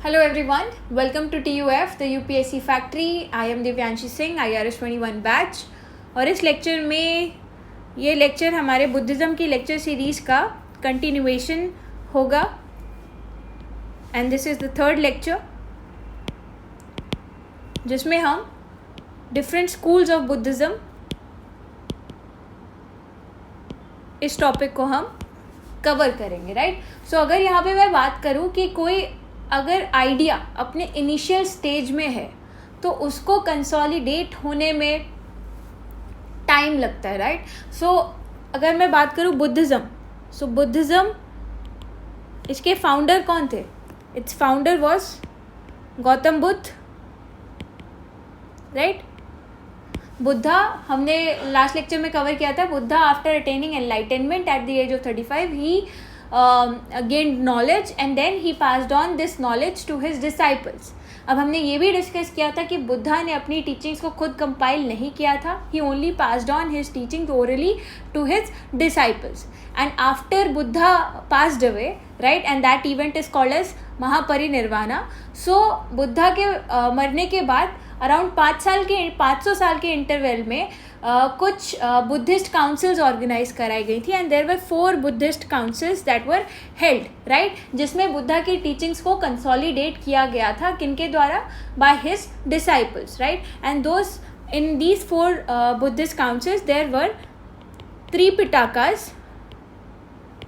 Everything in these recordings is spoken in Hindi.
Hello everyone, welcome to TUF, the UPSC Factory. I am Divyanshi Singh, IRS 21 batch. और इस लेक्चर में ये लेक्चर हमारे बुद्धिज़्म की लेक्चर सीरीज़ का कंटिन्यूएशन होगा. And this is the third lecture जिसमें हम डिफरेंट स्कूल्स ऑफ बुद्धिज़्म इस टॉपिक को हम कवर करेंगे, राइट. सो अगर यहाँ पे मैं बात करूँ कि कोई अगर आइडिया अपने इनिशियल स्टेज में है तो उसको कंसोलिडेट होने में टाइम लगता है, राइट. सो अगर मैं बात करूँ बुद्धिज़्म, सो बुद्धिज़्म इसके फाउंडर कौन थे? It's founder was Gautam Buddha, right. Buddha हमने लास्ट लेक्चर में कवर किया था. Buddha after attaining enlightenment at the age of 35 he gained knowledge and then he passed on this knowledge to his disciples. अब हमने ये भी डिस्कस किया था कि बुद्धा ने अपनी टीचिंग्स को खुद कंपाइल नहीं किया था. he only passed on his teachings orally to his disciples. and after Buddha passed away, right, and that event is called as Mahaparinirvana. so Buddha के मरने के बाद अराउंड 500 साल के इंटरवल में कुछ बुद्धिस्ट काउंसिल्स ऑर्गेनाइज कराई गई थी. And there were 4 Buddhist councils that were held, right, जिसमें बुद्धा की टीचिंग्स को कंसोलिडेट किया गया था. किनके द्वारा? By his disciples, right. And those in these 4 Buddhist councils there were 3 pitakas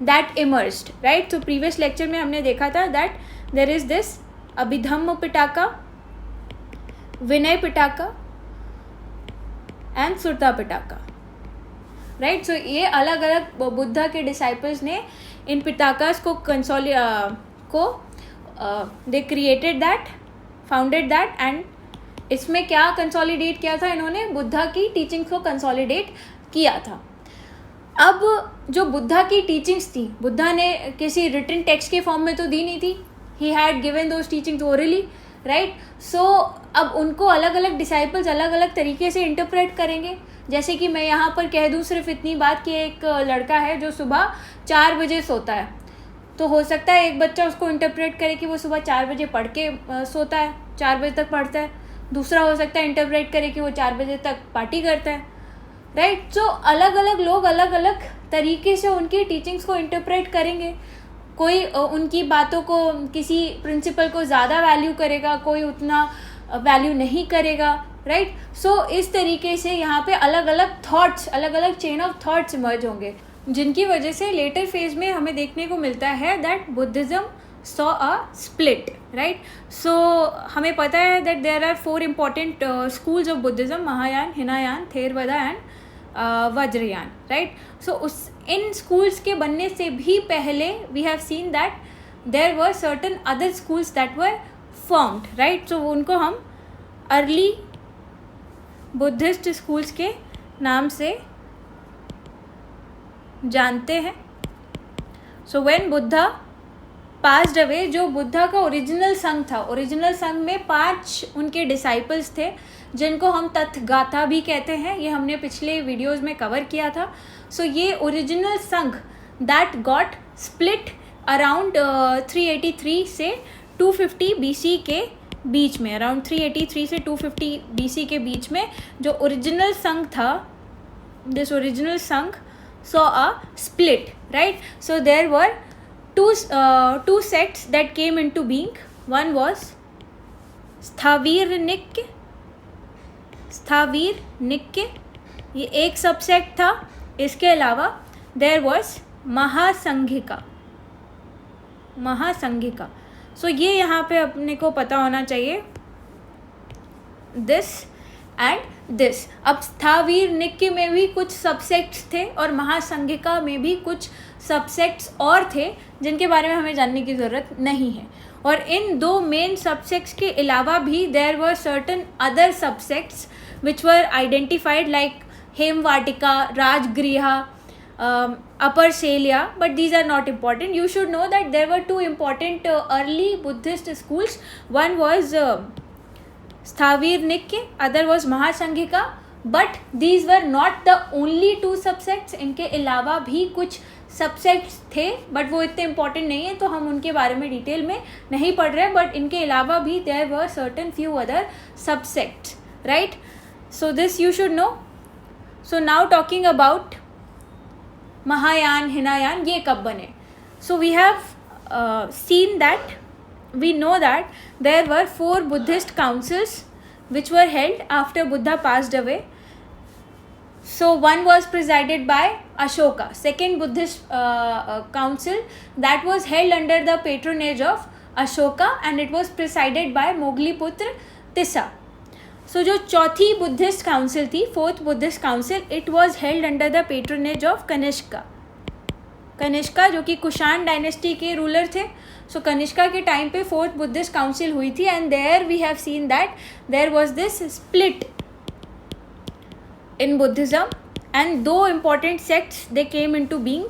that emerged, right. तो प्रीवियस लेक्चर में हमने देखा था that there is this Abhidhamma Pitaka, Vinaya Pitaka and Sutta Pitaka, right. So ये अलग अलग बुद्धा के डिसाइपल्स ने इन पिटाकास को they created that, founded that. And इसमें क्या कंसोलिडेट किया था? इन्होंने बुद्धा की टीचिंग्स को कंसोलिडेट किया था. अब जो बुद्धा की टीचिंग्स थी, बुद्धा ने किसी रिटन टेक्स्ट के फॉर्म में तो दी नहीं थी. He had given those teachings orally, right. So अब उनको अलग अलग डिसाइपल्स अलग अलग तरीके से इंटरप्रेट करेंगे. जैसे कि मैं यहाँ पर कह दूँ सिर्फ इतनी बात कि एक लड़का है जो सुबह 4 बजे सोता है, तो हो सकता है एक बच्चा उसको इंटरप्रेट करे कि वो सुबह 4 बजे पढ़ के सोता है, 4 बजे तक पढ़ता है. दूसरा हो सकता है इंटरप्रेट करे कि वो 4 बजे तक पार्टी करता है, राइट. सो अलग अलग लोग अलग अलग तरीके से उनकी टीचिंग्स को इंटरप्रेट करेंगे. कोई उनकी बातों को, किसी प्रिंसिपल को ज़्यादा वैल्यू करेगा, कोई उतना वैल्यू नहीं करेगा, राइट. सो इस तरीके से यहाँ पे अलग अलग थॉट्स, अलग अलग चेन ऑफ थॉट्स इमर्ज होंगे, जिनकी वजह से लेटर फेज में हमें देखने को मिलता है that Buddhism saw a split, right. So हमें पता है that there are 4 important schools of Buddhism: Mahayana, Hinayana, Theravada and Vajrayana, right. So उस इन स्कूल्स के बनने से भी पहले we have seen that there were certain other schools that were formed, right. So उनको हम अर्ली बुद्धिस्ट स्कूल्स के नाम से जानते हैं. So when Buddha passed away, जो बुद्धा का ओरिजिनल संघ था, ओरिजिनल संघ में 5 उनके डिसाइपल्स थे जिनको हम तथगाथा भी कहते हैं. ये हमने पिछले वीडियोस में कवर किया था. सो ये ओरिजिनल संघ दैट गॉट स्प्लिट अराउंड 383 से 250 BC के बीच में. अराउंड 383 से 250 BC के बीच में जो ओरिजिनल संघ था, दिस ओरिजिनल संघ saw a split, right. So there were two sects that came into being. One was स्थावीरनिक्य, ये एक सबसेक्ट था. इसके अलावा देयर वॉज महासंघिका. सो ये यहाँ पे अपने को पता होना चाहिए, दिस एंड दिस. अब स्थावीरनिक्य में भी कुछ सबसेक्ट्स थे और महासंघिका में भी कुछ सबसेक्ट्स और थे जिनके बारे में हमें जानने की ज़रूरत नहीं है. और इन 2 मेन सबसेक्ट्स के अलावा भी there were certain other subsects which were identified like Haimavatika, Rajagriha, upper Celia, but these are not important. You should know that there were 2 important early Buddhist schools. One was Sthavirnikya, other was Mahasangika, but these were not the only 2 subsects. इनके अलावा भी कुछ सबसेट्स थे, बट वो इतने इम्पॉर्टेंट नहीं है तो हम उनके बारे में डिटेल में नहीं पढ़ रहे. बट इनके अलावा भी there were certain few other subsets, right. So this you should know. So now talking about Mahayana, Hinayana, ये कब बने. So we have seen that, we know that there were 4 Buddhist councils which were held after Buddha passed away. So one was presided by Ashoka, second Buddhist council that was held under the patronage of Ashoka and it was presided by Mogliputra Tissa. So जो चौथी बुद्धिस्ट काउंसिल थी, fourth Buddhist council, it was held under the patronage of Kanishka. Kanishka जो कि कुषाण डायनेस्टी के रूलर थे. सो कनिष्का के टाइम पे फोर्थ बुद्धिस्ट काउंसिल हुई थी and there we have seen that there was this split in Buddhism and 2 important sects they came into being.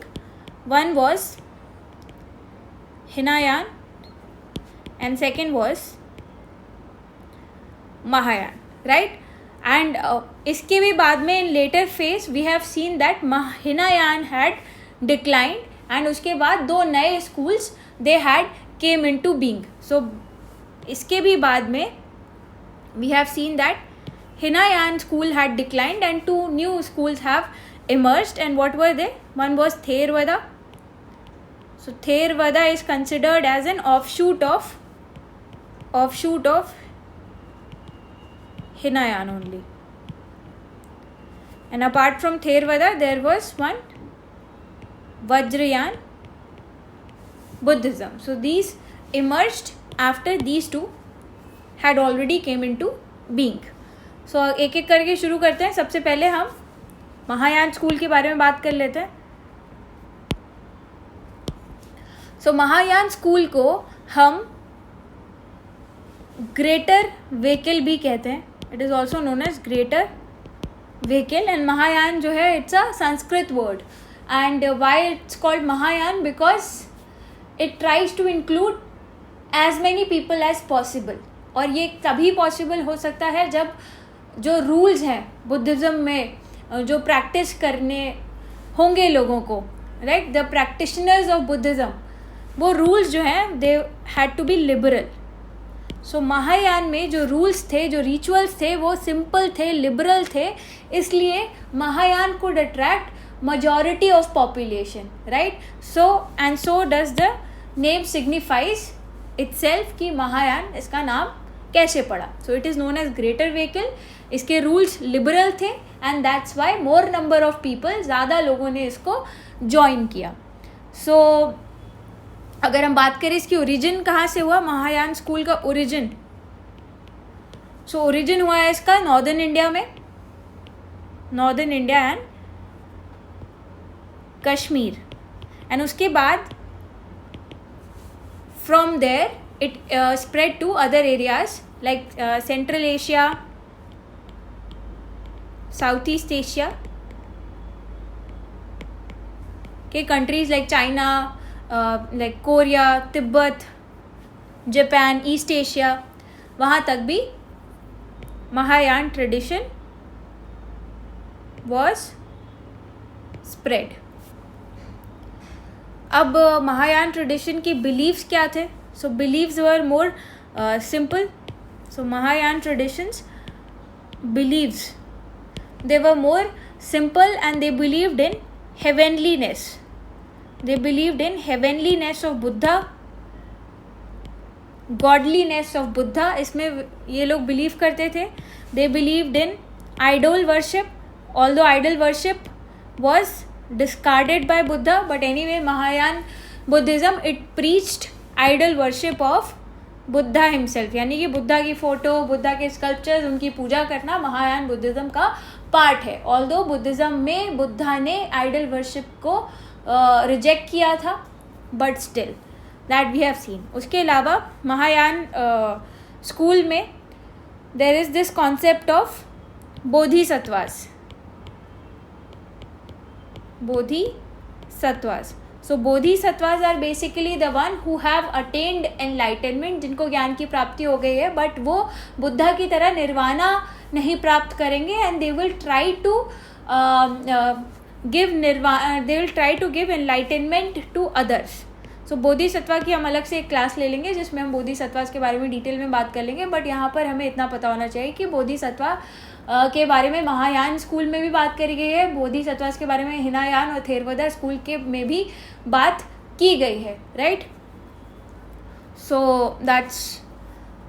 One was Hinayan and second was Mahayan, right. And इसके भी बाद में in later phase we have seen that Hinayan had declined and उसके बाद 2 नए schools they had came into being. So इसके भी बाद में we have seen that Hinayan school had declined and 2 new schools have emerged. And what were they? One was Theravada. So Theravada is considered as an offshoot of Hinayan only. And apart from Theravada there was one Vajrayana Buddhism. So these emerged after these 2 had already came into being. So एक एक करके शुरू करते हैं. सबसे पहले हम महायान स्कूल के बारे में बात कर लेते हैं. सो महायान स्कूल को हम ग्रेटर वेकिल भी कहते हैं. It is also known as greater vehicle. And Mahayana जो है it's a Sanskrit word. And why it's called Mahayan? Because it tries to include as many people as possible. और ये तभी पॉसिबल हो सकता है जब जो रूल्स हैं बुद्धिज़्म में जो प्रैक्टिस करने होंगे लोगों को, right, the practitioners of Buddhism, वो रूल्स जो हैं they had to be liberal. So Mahayana में जो रूल्स थे, जो रिचुअल्स थे, वो सिंपल थे, लिबरल थे. इसलिए Mahayana could attract majority of population, right. So does the name signifies itself कि महायान इसका नाम कैसे पड़ा. So it is known as greater vehicle. इसके रूल्स लिबरल थे and that's why more number of people, ज़्यादा लोगों ने इसको ज्वाइन किया. सो अगर हम बात करें इसकी ओरिजिन कहाँ से हुआ, महायान स्कूल का ओरिजिन. सो ओरिजिन हुआ है इसका नॉर्दर्न इंडिया में, northern India and Kashmir. And उसके बाद from there it spread to other areas like central Asia, south east Asia के countries like China, like Korea, Tibet, Japan, East Asia, वहाँ तक भी महायान ट्रेडिशन वॉज स्प्रेड. अब महायान ट्रेडिशन की बिलीव्स क्या थे? So beliefs were more simple. So Mahayana traditions beliefs they were more simple and they believed in heavenliness. They believed in heavenliness of Buddha, godliness of Buddha. इसमें ये लोग बिलीव करते थे. They believed in idol worship, although idol worship was discarded by Buddha, but anyway Mahayan Buddhism it preached idol worship of Buddha himself, यानी कि बुद्धा की फ़ोटो, बुद्धा के स्कल्पचर्स, उनकी पूजा करना महायान बुद्धिज़्म का पार्ट है. ऑल्दो बुद्धिज़्म में बुद्धा ने आइडल वर्शिप को रिजेक्ट किया था, but still that we have seen. उसके अलावा महायान स्कूल में there is this concept of bodhisattvas. Bodhisattvas. So bodhisattvas are basically the one who have attained enlightenment, जिनको ज्ञान की प्राप्ति हो गई है, बट वो बुद्धा की तरह निर्वाणा नहीं प्राप्त करेंगे, and they will try to they will try to give enlightenment to others. सो बोधिसत्वा की हम अलग से एक क्लास ले लेंगे जिसमें हम बोधिसत्वा के बारे में डिटेल में बात कर लेंगे, बट यहाँ पर हमें इतना पता होना चाहिए कि बोधिसत्वा के बारे में महायान स्कूल में भी बात करी गई है, बोधिसत्वा के बारे में हिनायान और थेरवदा स्कूल के में भी बात की गई है, right. So that's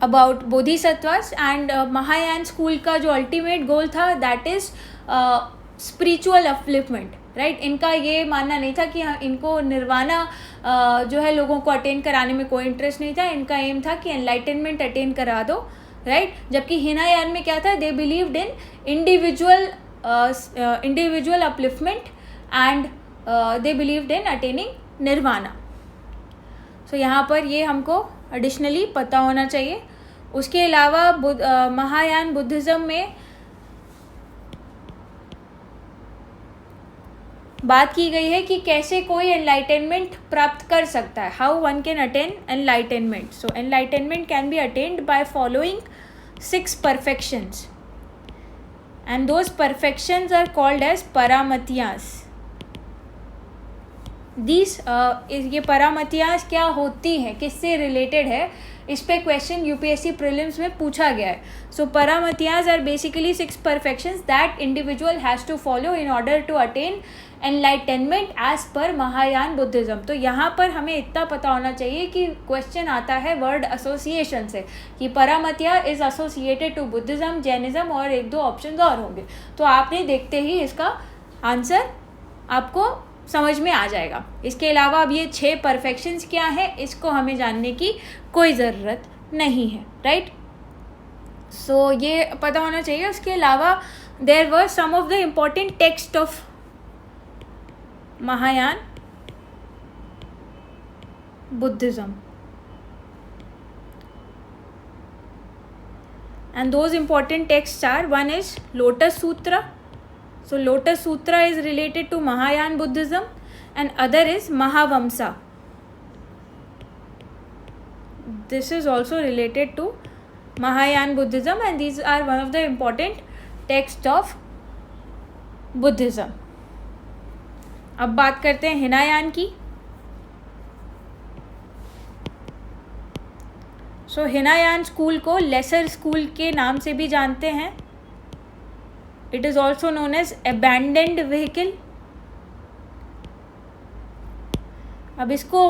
about bodhisattvas. And Mahayana school का जो अल्टीमेट गोल था that is spiritual upliftment, right. इनका ये मानना नहीं था कि इनको निर्वाणा जो है लोगों को अटेन कराने में कोई इंटरेस्ट नहीं था. इनका एम था कि एनलाइटनमेंट अटेन करा दो, राइट. जबकि हिनायान में क्या था, they believed in individual upliftment and they believed in attaining nirvana. So यहाँ पर ये हमको एडिशनली पता होना चाहिए. उसके अलावा महायान बुद्धिज़्म में बात की गई है कि कैसे कोई एनलाइटनमेंट प्राप्त कर सकता है, how one can attain enlightenment. So enlightenment can be attend by following 6 perfections and those perfections are called as paramatiyas. These ये paramatiyas क्या होती हैं, किससे रिलेटेड है, इस पे क्वेश्चन यूपीएससी प्रीलिम्स में पूछा गया है. सो paramatiyas are basically 6 perfections that individual has to follow in order to attain enlightenment as पर महायान बुद्धिज़्म. तो यहाँ पर हमें इतना पता होना चाहिए कि क्वेश्चन आता है वर्ड एसोसिएशन से कि परामतिया is associated to Buddhism, Jainism और 1-2 ऑप्शंस और होंगे. तो आपने देखते ही इसका आंसर आपको समझ में आ जाएगा. इसके अलावा अब ये 6 परफेक्शंस क्या है इसको हमें जानने की कोई ज़रूरत नहीं है, राइट. सो ये पता होना चाहिए. उसके अलावा there were some of the important text of Mahayan Buddhism, and those important texts are, one is Lotus Sutra. So Lotus Sutra is related to Mahayan Buddhism and other is Mahavamsa. This is also related to Mahayan Buddhism and these are one of the important texts of Buddhism. अब बात करते हैं हिनायान की. सो हिनायान स्कूल को लेसर स्कूल के नाम से भी जानते हैं. It is also known as abandoned vehicle. अब इसको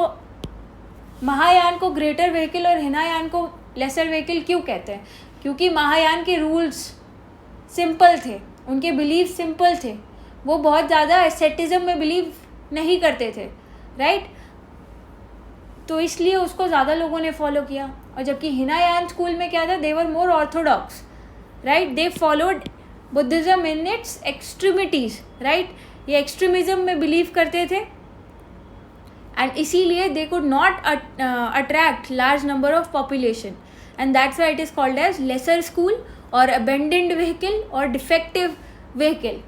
महायान को ग्रेटर व्हीकल और हिनायान को लेसर व्हीकल क्यों कहते हैं, क्योंकि महायान के रूल्स सिंपल थे, उनके बिलीव सिंपल थे, वो बहुत ज़्यादा एस्थेटिज्म में बिलीव नहीं करते थे, राइट. तो इसलिए उसको ज़्यादा लोगों ने फॉलो किया. और जबकि हिनायान स्कूल में क्या था, they were more orthodox, right. They followed Buddhism in its extremities, right. ये एक्सट्रीमिज़म में बिलीव करते थे एंड इसीलिए they could not attract large number of population and that's why it is called as lesser school और अबेंडेंड व्हीकल और डिफेक्टिव व्हीकल.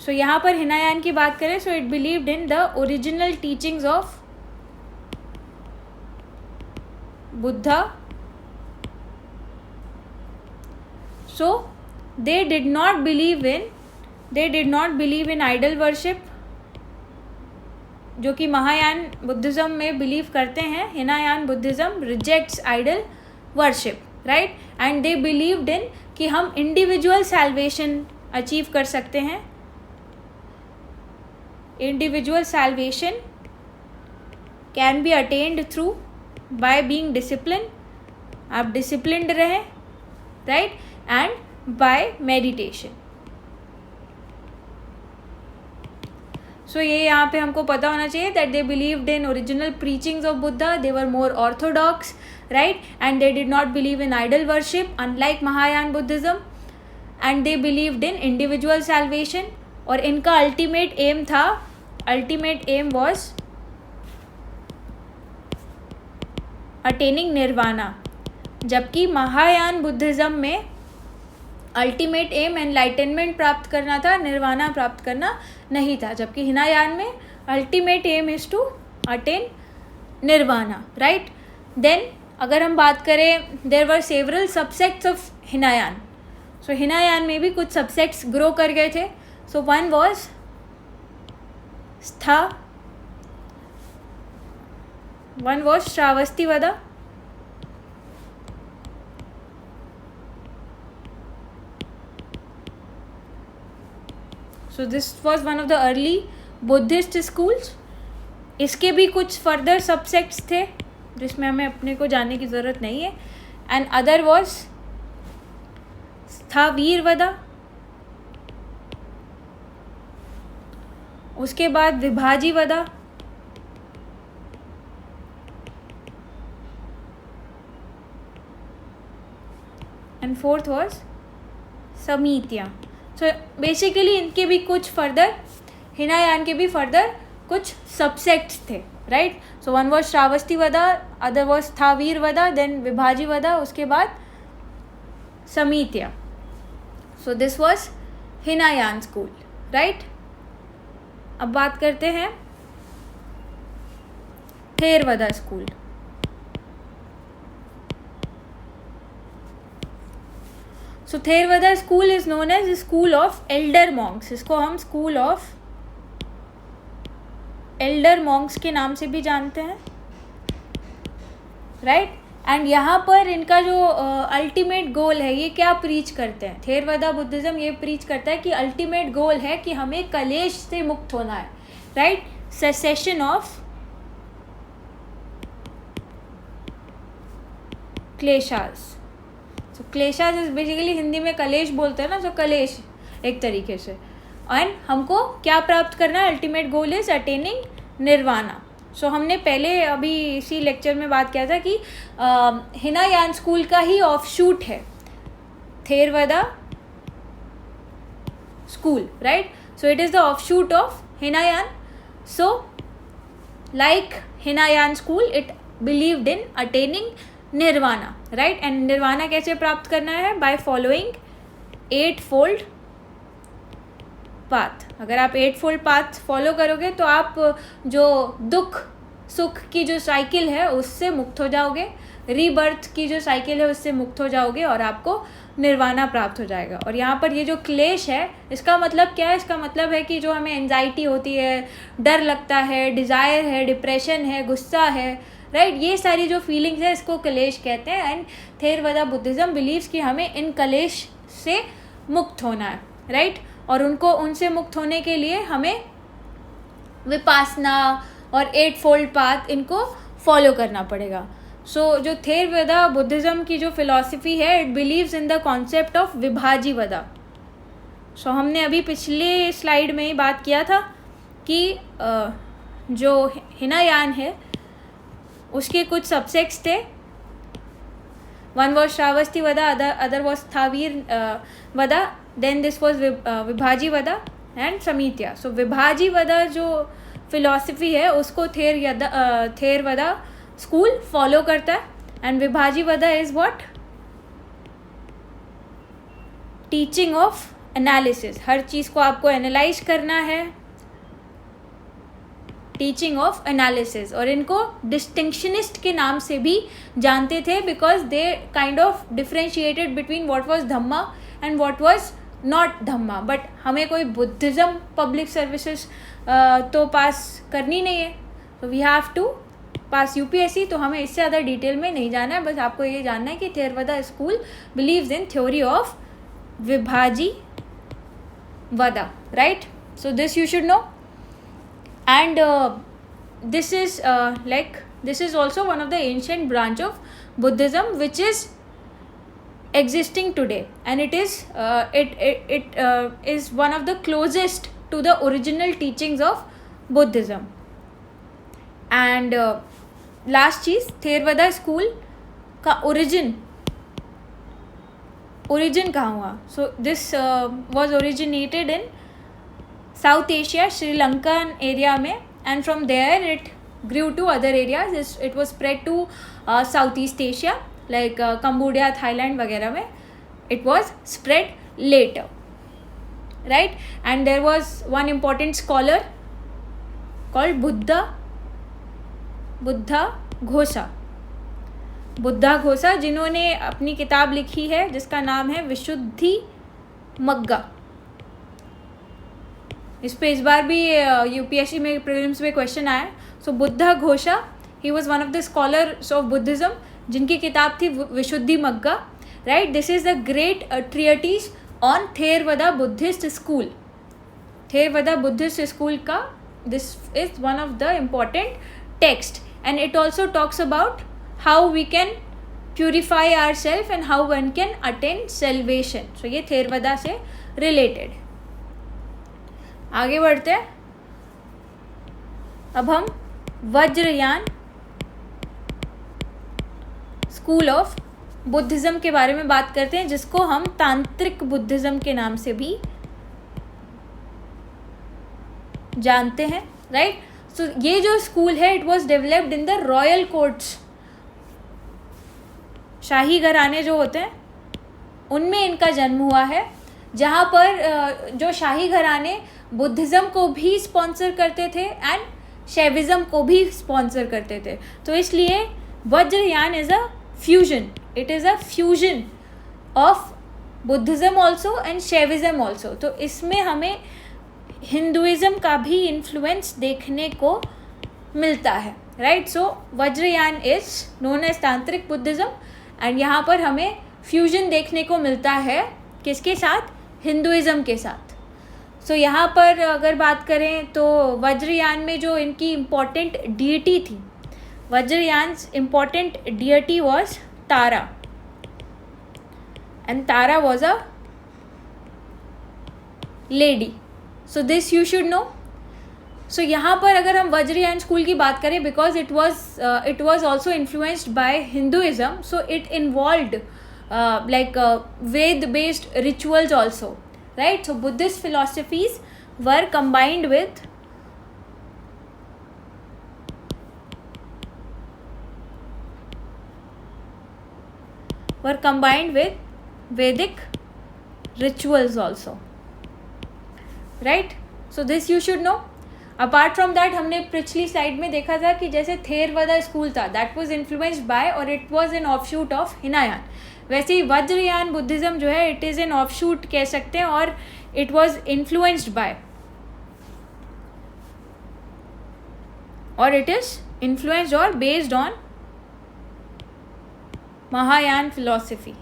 सो यहाँ पर हिनायान की बात करें, so it believed in the original teachings of Buddha. So they did not believe in idol worship, जो कि महायान बुद्धिज़्म में बिलीव करते हैं. Hinayana Buddhism rejects idol worship, right. And they believed in कि हम इंडिविजुअल सैल्वेशन अचीव कर सकते हैं. Individual salvation can be attained through by being discipline. आप डिसिप्लिन्ड रहें, right, and by meditation. So ये यहाँ पे हमको पता होना चाहिए that they believed in original preachings of Buddha. They were more orthodox, right, and they did not believe in idol worship unlike Mahayana Buddhism. And they believed in individual salvation और इनका ultimate aim was attaining nirvana. जबकि महायान बुद्धिज़्म में अल्टीमेट एम एनलाइटनमेंट प्राप्त करना था, निर्वाणा प्राप्त करना नहीं था. जबकि हिनायान में ultimate aim is to attain nirvana, right. Then अगर हम बात करें, there were several subsects of Hinayana. So Hinayana में भी कुछ सबसेक्ट्स ग्रो कर गए थे. सो वन वॉज था, one was Shravastivada, so this was one of the early Buddhist schools. इसके भी कुछ फर्दर सबसेक्ट्स थे जिसमें हमें अपने को जानने की ज़रूरत नहीं है. And other was Sthaviravada, उसके बाद Vibhajyavada, and fourth was Sammitiya. So basically इनके भी कुछ फर्दर, हिनायान के भी फर्दर कुछ सबसेक्ट्स थे, right. So one was Sarvastivada, other was Sthaviravada, then Vibhajyavada, उसके बाद Sammitiya. So this was Hinayana school, right. अब बात करते हैं Theravada school. So Theravada school is known as school of elder monks. इसको हम स्कूल ऑफ एल्डर मॉन्क्स के नाम से भी जानते हैं, राइट. एंड यहाँ पर इनका जो अल्टीमेट गोल है, ये क्या प्रीच करते हैं? थेरवदा बुद्धिज़्म ये प्रीच करता है कि अल्टीमेट गोल है कि हमें कलेश से मुक्त होना है, right. Cessation of kleshas. So kleshas is basically, Hindi में कलेश बोलते हैं ना, सो कलेश एक तरीके से. एंड हमको क्या प्राप्त करना है? Ultimate goal is attaining nirvana. So हमने पहले अभी इसी लेक्चर में बात किया था कि हिनायान स्कूल का ही ऑफशूट है Theravada school, right. So it is the offshoot of Hinayana. So like Hinayana school, it believed in attaining nirvana, right. And nirvana कैसे प्राप्त करना है? By following 8-fold path. अगर आप 8-fold पाथ फॉलो करोगे तो आप जो दुख सुख की जो साइकिल है उससे मुक्त हो जाओगे, रीबर्थ की जो साइकिल है उससे मुक्त हो जाओगे और आपको निर्वाणा प्राप्त हो जाएगा. और यहाँ पर ये जो क्लेश है, इसका मतलब क्या है? इसका मतलब है कि जो हमें एंजाइटी होती है, डर लगता है, डिज़ायर है, डिप्रेशन है, गुस्सा है, राइट, ये सारी जो फीलिंग्स है इसको कलेश कहते हैं. एंड थेरवदा बुद्धिज़्म बिलीव्स कि हमें इन कलेश से मुक्त होना है, राइट. और उनसे मुक्त होने के लिए हमें विपासना और 8-fold पाथ इनको फॉलो करना पड़ेगा. सो जो थेरवदा बुद्धिज़्म की जो फिलॉसफी है, it believes in the concept of Vibhajyavada. So हमने अभी पिछले स्लाइड में ही बात किया था कि जो हिनायान है उसके कुछ सबसेक्ट्स थे. One was Sarvastivada, other was Sthaviravada, then this was Vibhajyavada and Sammitiya. So Vibhajyavada जो फिलॉसफी है उसको थेरवदा स्कूल फॉलो करता है. And Vibhajyavada is what? Teaching of analysis. हर चीज़ को आपको एनालाइज करना है, टीचिंग ऑफ एनालिसिस. और इनको डिस्टिंक्शनिस्ट के नाम से भी जानते थे because they kind of differentiated between what was Dhamma and what was not Dhamma. But हमें कोई बुद्धिज़्म पब्लिक सर्विसेज तो पास करनी नहीं है, तो we have to pass UPSC. तो हमें इससे ज़्यादा डिटेल में नहीं जाना है, बस आपको ये जानना है कि Theravada school believes in theory of Vibhajyavada, right. So this you should know. And this is also one of the ancient branch of Buddhism which is existing today, and it is one of the closest to the original teachings of Buddhism. And last चीज़, थेरवदा स्कूल का origin कहाँ हुआ? So this was originated in South Asia, Sri Lankan area में, and from there it grew to other areas. It was spread to Southeast Asia like Cambodia, Thailand वगैरह में. It was spread later, right. And there was one important scholar called Buddha घोषा, जिन्होंने अपनी किताब लिखी है जिसका नाम है विशुद्धि मग्गा. इस पे इस बार भी यूपीएससी में प्रीलिम्स में क्वेश्चन आया. So Buddhaghosa, he was one of the scholars of Buddhism, जिनकी किताब थी Visuddhi Magga. Right, this is the great treatise on Theravada Buddhist school. Theravada Buddhist school का this is one of the important text, and it also talks about how we can purify our self and how one can attain salvation. So ये थेरवदा से रिलेटेड. आगे बढ़ते हैं. अब हम वज्रयान स्कूल ऑफ बुद्धिज्म के बारे में बात करते हैं, जिसको हम तांत्रिक बुद्धिज्म के नाम से भी जानते हैं. राइट, सो ये जो स्कूल है it was developed in the royal courts. शाही घराने जो होते हैं उनमें इनका जन्म हुआ है, जहाँ पर जो शाही घराने बुद्धिज़्म को भी स्पॉन्सर करते थे एंड शैविज़्म को भी स्पॉन्सर करते थे. तो इसलिए Vajrayana is a fusion. It is a fusion of Buddhism also and Shaivism also. तो इसमें हमें हिंदुइज़्म का भी इन्फ्लुएंस देखने को मिलता है. Right, so Vajrayana is known as tantric Buddhism, and यहाँ पर हमें फ्यूजन देखने को मिलता है किसके साथ? हिंदुइज़्म के साथ. सो यहाँ पर अगर बात करें तो वज्रयान में जो इनकी इम्पॉर्टेंट डीटी थी, Vajrayana important deity was Tara, and Tara was a lady. So this you should know. So यहाँ पर अगर हम वज्रयान स्कूल की बात करें, because it was also influenced by Hinduism, so it involved like Ved based rituals also. Right, so Buddhist philosophies were combined with Vedic rituals also. Right, so this you should know. Apart from that हमने पिछली स्लाइड में देखा था कि जैसे थेरवदा स्कूल था, दैट वाज इन्फ्लुएंस्ड बाय और it was an offshoot of Hinayana. वैसे ही वज्रयान बुद्धिज़्म जो है इट इज़ एन ऑफशूट कह सकते हैं, और इट वाज इन्फ्लुएंस्ड बाय और इट इज़ इन्फ्लुएंस्ड और based on Mahayana philosophy.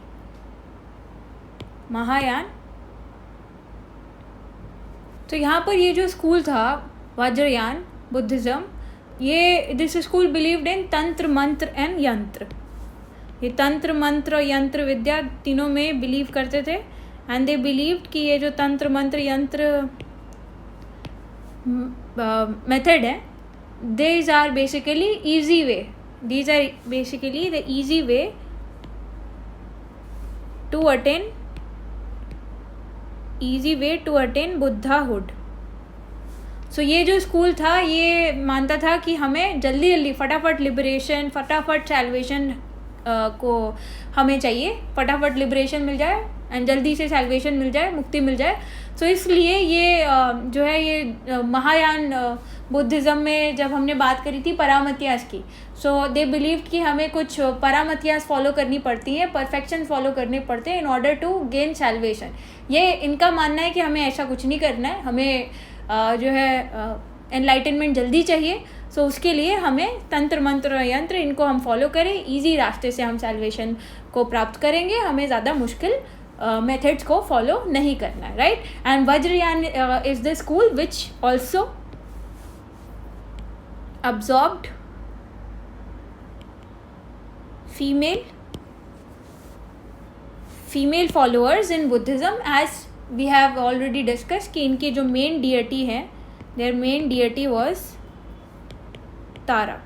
Mahayana. तो यहाँ पर ये जो स्कूल था वज्रयान बुद्धिज़्म, ये दिस स्कूल बिलीव्ड इन तंत्र मंत्र एंड यंत्र. ये तंत्र मंत्र यंत्र विद्या तीनों में बिलीव करते थे, एंड दे बिलीव्ड कि ये जो तंत्र मंत्र यंत्र मेथड है, these are basically easy way. These are basically the easy way to attain Buddhahood. सो ये जो स्कूल था ये मानता था कि हमें जल्दी जल्दी फटाफट लिबरेशन, फटाफट सैल्वेशन को हमें चाहिए, फटाफट लिबरेशन मिल जाए एंड जल्दी से सैल्वेशन मिल जाए, मुक्ति मिल जाए. सो इसलिए ये जो है ये महायान बुद्धिज़्म में जब हमने बात करी थी परामत्यास की, सो दे बिलीव कि हमें कुछ परामत्यास फॉलो करनी पड़ती हैं, परफेक्शन फॉलो करने पड़ते हैं in order to gain salvation. ये इनका मानना है कि हमें ऐसा कुछ नहीं करना है, हमें जो है एनलाइटनमेंट जल्दी चाहिए. सो उसके लिए हमें तंत्र मंत्र यंत्र इनको हम फॉलो करें, इजी रास्ते से हम सैल्वेशन को प्राप्त करेंगे, हमें ज़्यादा मुश्किल मेथड्स को फॉलो नहीं करना है. Right, and Vajrayana is the school which also absorbed female followers in Buddhism, as we have already discussed कि इनकी जो मेन deity है, their main deity was Tara.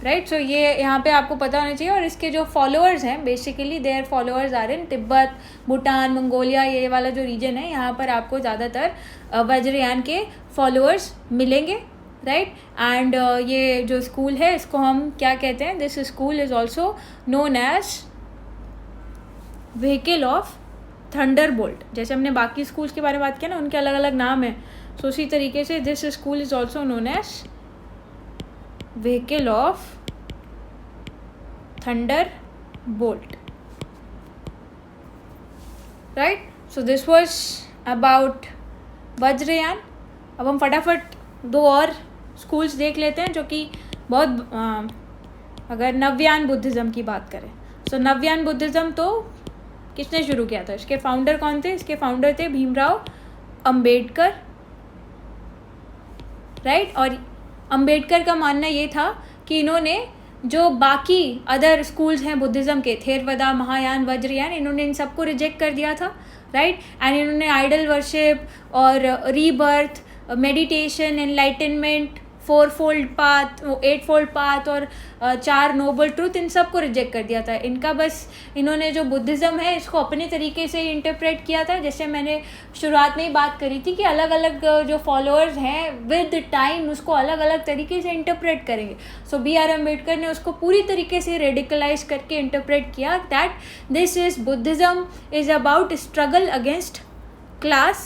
Right, so ये यहाँ पे आपको पता होना चाहिए. और इसके जो फॉलोअर्स हैं basically their followers are in Tibet, Bhutan, Mongolia, ये वाला जो रीजन है यहाँ पर आपको ज़्यादातर वज्रयान के फॉलोअर्स मिलेंगे. राइट, एंड ये जो स्कूल है इसको हम क्या कहते हैं? This school is also known as vehicle of thunderbolt. जैसे हमने बाकी स्कूल्स के बारे में बात किया ना, उनके अलग अलग नाम हैं. सो उसी तरीके से this school is also known as vehicle of thunderbolt. Right, so this was about Vajrayana. अब हम फटाफट 2 और स्कूल्स देख लेते हैं जो कि बहुत अगर नव्यान बुद्धिज़्म की बात करें, सो नव्यान बुद्धिज़्म तो किसने शुरू किया था? इसके फाउंडर कौन थे? इसके फाउंडर थे भीमराव अंबेडकर, राइट। और अंबेडकर का मानना ये था कि इन्होंने जो बाकी अदर स्कूल्स हैं बुद्धिज़्म के, थेरवदा, महायान, वज्रयान, इन्होंने इन सबको रिजेक्ट कर दिया था, राइट। एंड इन्होंने आइडल वर्शिप और rebirth, meditation, enlightenment, 4 fold path, 8 fold path और 4 नोबल ट्रूथ, इन सब को रिजेक्ट कर दिया था। इनका बस इन्होंने जो बुद्धिज़्म है इसको अपने तरीके से इंटरप्रेट किया था। जैसे मैंने शुरुआत में ही बात करी थी कि अलग अलग जो फॉलोअर्स हैं विद टाइम उसको अलग अलग तरीके से इंटरप्रेट करेंगे। सो B.R. अम्बेडकर ने उसको पूरी तरीके से रेडिकलाइज करके इंटरप्रेट किया that this is Buddhism is about struggle against class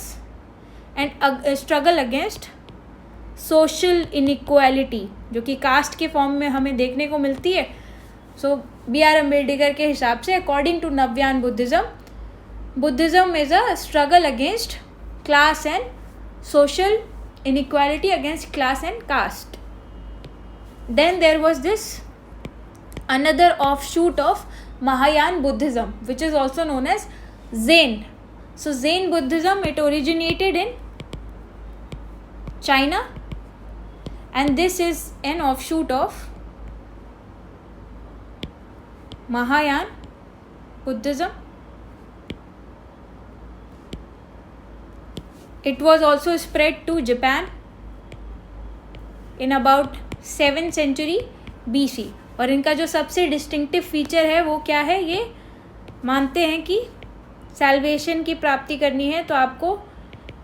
and struggle against social inequality, जो कि कास्ट के फॉर्म में हमें देखने को मिलती है। सो B.R. अम्बेडकर के हिसाब से according to Navayana Buddhism is a struggle against class and social inequality, against class and caste. Then there was this another offshoot of Mahayan Buddhism which is also known as Zen. So Zen Buddhism, it originated in China and this is an offshoot of Mahayan Buddhism. It was also spread to Japan in about 7th century BC. और इनका जो सबसे डिस्टिंक्टिव फीचर है वो क्या है? ये मानते हैं कि सैल्वेशन की प्राप्ति करनी है तो आपको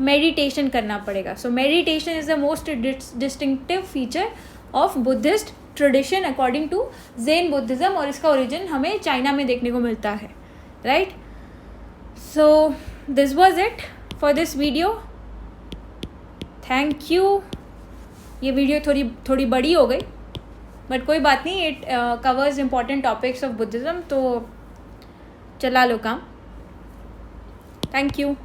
मेडिटेशन करना पड़ेगा। So meditation is the most distinctive feature of Buddhist tradition according to Zen Buddhism, और इसका ओरिजिन हमें चाइना में देखने को मिलता है, right. So this was it for this video, thank you. ये वीडियो थोड़ी बड़ी हो गई बट कोई बात नहीं, it covers important topics of Buddhism, तो चला लो काम। Thank you.